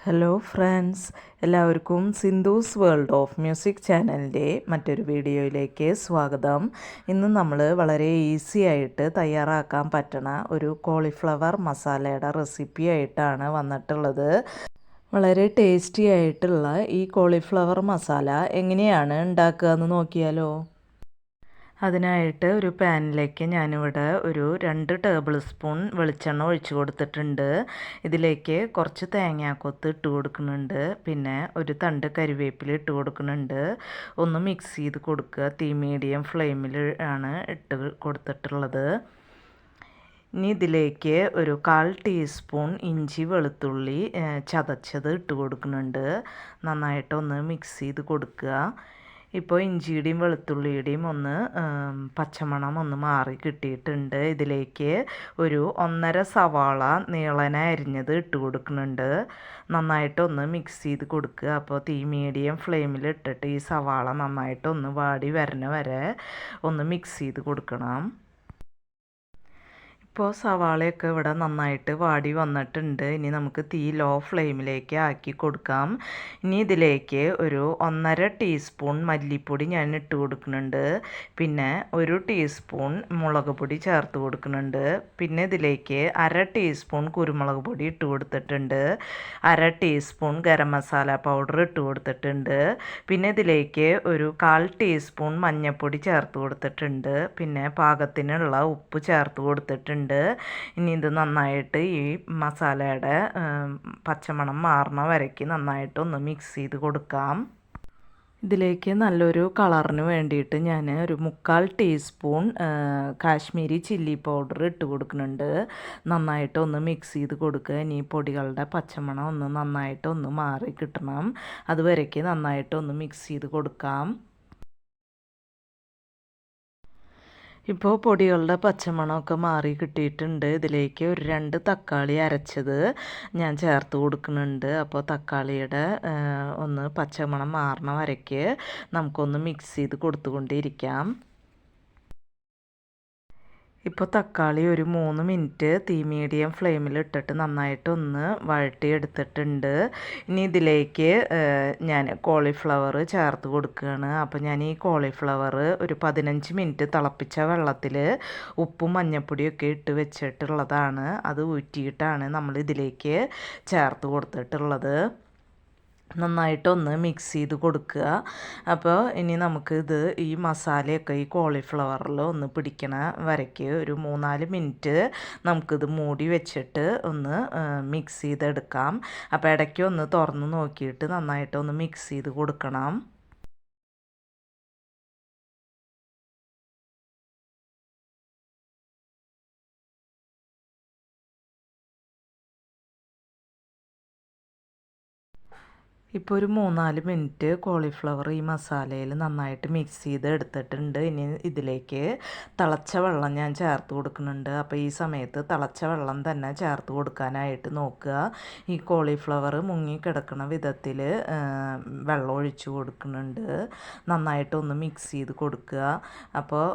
Hello friends, എല്ലാവർക്കും Sindhu's world of music ചാനലിൻ്റെ മറ്റൊരു വീഡിയോയിലേക്ക് സ്വാഗതം. ഇന്ന് നമ്മൾ വളരെ ഈസി ആയിട്ട് തയ്യാറാക്കാൻ പറ്റണ ഒരു കോളിഫ്ലവർ മസാലയുടെ റെസിപ്പി ആയിട്ടാണ് വന്നിട്ടുള്ളത്. വളരെ ടേസ്റ്റി ആയിട്ടുള്ള ഈ കോളിഫ്ലവർ മസാല എങ്ങനെയാണ് ഉണ്ടാക്കുക എന്ന് നോക്കിയാലോ. അതിനായിട്ട് ഒരു പാനിലേക്ക് ഞാനിവിടെ ഒരു 2 ടേബിൾ സ്പൂൺ വെളിച്ചെണ്ണ ഒഴിച്ചു കൊടുത്തിട്ടുണ്ട്. ഇതിലേക്ക് കുറച്ച് തേങ്ങാക്കൊത്ത് ഇട്ട് കൊടുക്കുന്നുണ്ട്, പിന്നെ ഒരു തണ്ട് കരിവേപ്പില ഇട്ട് കൊടുക്കുന്നുണ്ട്. ഒന്ന് മിക്സ് ചെയ്ത് കൊടുക്കുക. തീ മീഡിയം ഫ്ലെയിമിൽ ആണ് ഇട്ട് കൊടുത്തിട്ടുള്ളത്. ഇനി ഇതിലേക്ക് ഒരു 1/4 ടീസ്പൂൺ ഇഞ്ചി വെളുത്തുള്ളി ചതച്ചത് ഇട്ട് കൊടുക്കുന്നുണ്ട്. നന്നായിട്ടൊന്ന് മിക്സ് ചെയ്ത് കൊടുക്കുക. ഇപ്പോൾ ഇഞ്ചിയുടെയും വെളുത്തുള്ളിയുടെയും ഒന്ന് പച്ചമണം ഒന്ന് മാറി കിട്ടിയിട്ടുണ്ട്. ഇതിലേക്ക് ഒരു 1.5 സവാള നീളനെ അരിഞ്ഞത് ഇട്ട് കൊടുക്കുന്നുണ്ട്. നന്നായിട്ടൊന്ന് മിക്സ് ചെയ്ത് കൊടുക്കുക. അപ്പോൾ തീ മീഡിയം ഫ്ലെയിമിൽ ഇട്ടിട്ട് ഈ സവാള നന്നായിട്ടൊന്ന് വാടി വരണ വരെ ഒന്ന് മിക്സ് ചെയ്ത് കൊടുക്കണം. ഇപ്പോൾ സവാളയൊക്കെ ഇവിടെ നന്നായിട്ട് വാടി വന്നിട്ടുണ്ട്. ഇനി നമുക്ക് തീ ലോ ഫ്ലെയിമിലേക്ക് ആക്കി കൊടുക്കാം. ഇനി ഇതിലേക്ക് ഒരു 1.5 ടീസ്പൂൺ മല്ലിപ്പൊടി ഞാൻ ഇട്ട് കൊടുക്കുന്നുണ്ട്. പിന്നെ 1 ടീസ്പൂൺ മുളക് പൊടി ചേർത്ത് കൊടുക്കുന്നുണ്ട്. പിന്നെ ഇതിലേക്ക് 1/2 ടീസ്പൂൺ കുരുമുളക് പൊടി ഇട്ട് കൊടുത്തിട്ടുണ്ട്. 1/2 ടീസ്പൂൺ ഗരം മസാല പൗഡർ ഇട്ട് കൊടുത്തിട്ടുണ്ട്. പിന്നെ ഇതിലേക്ക് ഒരു 1/4 ടീസ്പൂൺ മഞ്ഞൾപ്പൊടി ചേർത്ത് കൊടുത്തിട്ടുണ്ട്. പിന്നെ പാകത്തിനുള്ള ഉപ്പ് ചേർത്ത് കൊടുത്തിട്ടുണ്ട്. ഇനി ഇത് നന്നായിട്ട് ഈ മസാലയുടെ പച്ചമണം മാറണ വരയ്ക്ക് നന്നായിട്ട് ഒന്ന് മിക്സ് ചെയ്ത് കൊടുക്കാം. ഇതിലേക്ക് നല്ലൊരു കളറിന് വേണ്ടിയിട്ട് ഞാൻ ഒരു 1/4 ടീസ്പൂൺ കാശ്മീരി ചില്ലി പൗഡർ ഇട്ട് കൊടുക്കുന്നുണ്ട്. നന്നായിട്ട് ഒന്ന് മിക്സ് ചെയ്ത് കൊടുക്കുക. ഇനി പൊടികളുടെ പച്ചമണം ഒന്ന് നന്നായിട്ട് ഒന്ന് മാറി കിട്ടണം. അതുവരയ്ക്ക് നന്നായിട്ടൊന്ന് മിക്സ് ചെയ്ത് കൊടുക്കാം. ഇപ്പോൾ പൊടികളുടെ പച്ചമണമൊക്കെ മാറി കിട്ടിയിട്ടുണ്ട്. ഇതിലേക്ക് ഒരു 2 തക്കാളി അരച്ചത് ഞാൻ ചേർത്ത് കൊടുക്കുന്നുണ്ട്. അപ്പോൾ തക്കാളിയുടെ ഒന്ന് പച്ചമണം മാറണ വരയ്ക്ക് നമുക്കൊന്ന് മിക്സ് ചെയ്ത് കൊടുത്തുകൊണ്ടിരിക്കാം. ഇപ്പോൾ തക്കാളി ഒരു 3 മിനിറ്റ് തീ മീഡിയം ഫ്ലെയിമിൽ ഇട്ടിട്ട് നന്നായിട്ട് ഒന്ന് വഴട്ടിയെടുത്തിട്ടുണ്ട്. ഇനി ഇതിലേക്ക് ഞാൻ കോളിഫ്ലവർ ചേർത്ത് കൊടുക്കുകയാണ്. അപ്പോൾ ഞാൻ ഈ കോളിഫ്ലവർ ഒരു 15 മിനിറ്റ് തിളപ്പിച്ച വെള്ളത്തിൽ ഉപ്പും മഞ്ഞൾപ്പൊടിയൊക്കെ ഇട്ട് വെച്ചിട്ടുള്ളതാണ്. അത് ഊറ്റിയിട്ടാണ് നമ്മൾ ഇതിലേക്ക് ചേർത്ത് കൊടുത്തിട്ടുള്ളത്. നന്നായിട്ടൊന്ന് മിക്സ് ചെയ്ത് കൊടുക്കുക. അപ്പോൾ ഇനി നമുക്കിത് ഈ മസാലയൊക്കെ ഈ കോളിഫ്ലവറിൽ ഒന്ന് പിടിക്കണ വരയ്ക്ക് ഒരു 3-4 മിനിറ്റ് നമുക്കിത് മൂടി വെച്ചിട്ട് ഒന്ന് മിക്സ് ചെയ്തെടുക്കാം. അപ്പോൾ ഇടയ്ക്ക് ഒന്ന് തുറന്ന് നോക്കിയിട്ട് നന്നായിട്ടൊന്ന് മിക്സ് ചെയ്ത് കൊടുക്കണം. ഇപ്പോൾ ഒരു 3-4 മിനിറ്റ് കോളിഫ്ലവർ ഈ മസാലയിൽ നന്നായിട്ട് മിക്സ് ചെയ്ത് എടുത്തിട്ടുണ്ട്. ഇനി ഇതിലേക്ക് തിളച്ച വെള്ളം ഞാൻ ചേർത്ത് കൊടുക്കുന്നുണ്ട്. അപ്പോൾ ഈ സമയത്ത് തിളച്ച വെള്ളം തന്നെ ചേർത്ത് കൊടുക്കാനായിട്ട് നോക്കുക. ഈ കോളിഫ്ലവർ മുങ്ങിക്കിടക്കുന്ന വിധത്തിൽ വെള്ളം ഒഴിച്ച് കൊടുക്കുന്നുണ്ട്. നന്നായിട്ടൊന്ന് മിക്സ് ചെയ്ത് കൊടുക്കുക. അപ്പോൾ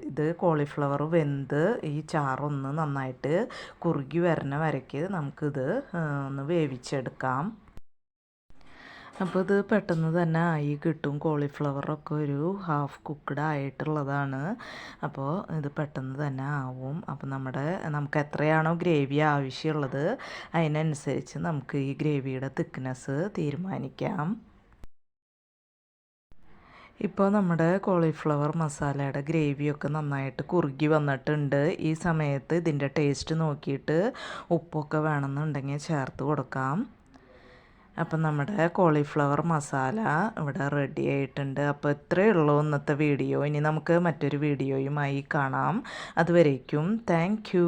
ഇത് കോളിഫ്ലവർ വെന്ത് ഈ ചാറൊന്ന് നന്നായിട്ട് കുറുകി വരണ വരയ്ക്ക് നമുക്കിത് ഒന്ന് വേവിച്ചെടുക്കാം. അപ്പോൾ ഇത് പെട്ടെന്ന് തന്നെ ആയി കിട്ടും. കോളിഫ്ലവറൊക്കെ ഒരു ഹാഫ് കുക്ക്ഡ് ആയിട്ടുള്ളതാണ്. അപ്പോൾ ഇത് പെട്ടെന്ന് തന്നെ ആവും. അപ്പോൾ നമുക്ക് എത്രയാണോ ഗ്രേവി ആവശ്യമുള്ളത് അതിനനുസരിച്ച് നമുക്ക് ഈ ഗ്രേവിയുടെ തിക്നെസ് തീരുമാനിക്കാം. ഇപ്പോൾ നമ്മുടെ കോളിഫ്ലവർ മസാലയുടെ ഗ്രേവിയൊക്കെ നന്നായിട്ട് കുറുകി വന്നിട്ടുണ്ട്. ഈ സമയത്ത് ഇതിൻ്റെ ടേസ്റ്റ് നോക്കിയിട്ട് ഉപ്പൊക്കെ വേണമെന്നുണ്ടെങ്കിൽ ചേർത്ത് കൊടുക്കാം. അപ്പം നമ്മുടെ കോളിഫ്ലവർ മസാല ഇവിടെ റെഡി ആയിട്ടുണ്ട്. അപ്പോൾ ഇത്രയേ ഉള്ളൂ ഇന്നത്തെ വീഡിയോ. ഇനി നമുക്ക് മറ്റൊരു വീഡിയോയുമായി കാണാം. അതുവരേക്കും താങ്ക് യു.